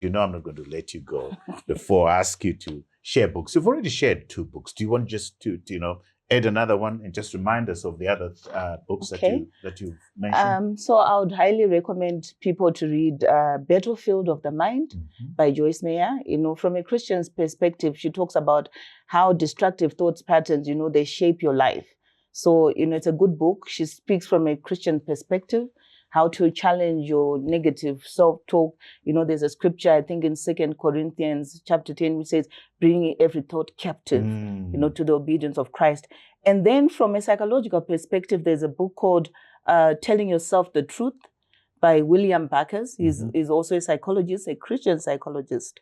You know I'm not going to let you go before I ask you to share books. You've already shared 2 books. Do you want just to add another one and just remind us of the other books Okay. that you've mentioned? So I would highly recommend people to read Battlefield of the Mind by Joyce Meyer. You know, from a Christian's perspective, she talks about how destructive thoughts patterns, you know, they shape your life. So, you know, it's a good book. She speaks from a Christian perspective, how to challenge your negative self-talk. You know, there's a scripture, I think in 2 Corinthians chapter 10, which says, bringing every thought captive, you know, to the obedience of Christ. And then from a psychological perspective, there's a book called Telling Yourself the Truth by William Backus. He's also a psychologist, a Christian psychologist.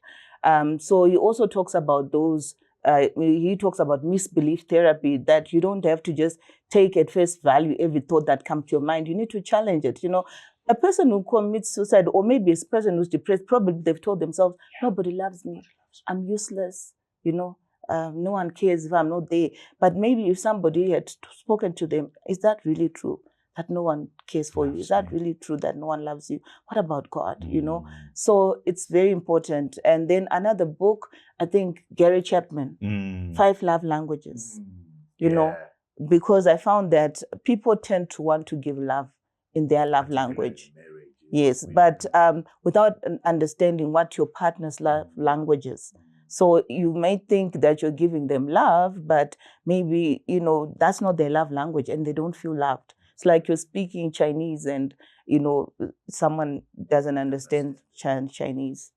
So he also talks about those, he talks about misbelief therapy, that you don't have to just take at face value every thought that comes to your mind. You need to challenge it. You know, a person who commits suicide, or maybe a person who's depressed, probably they've told themselves, nobody loves me, I'm useless, you know. No one cares if I'm not there. But maybe if somebody had spoken to them, is that really true? That no one cares for you? Is that really true that no one loves you? What about God, you know? So it's very important. And then another book, I think Gary Chapman, 5 Love Languages, you know, because I found that people tend to want to give love in their love language. Yes, but without understanding what your partner's love language is. So you may think that you're giving them love, but maybe, you know, that's not their love language and they don't feel loved. It's like you're speaking Chinese and, you know, someone doesn't understand Chinese.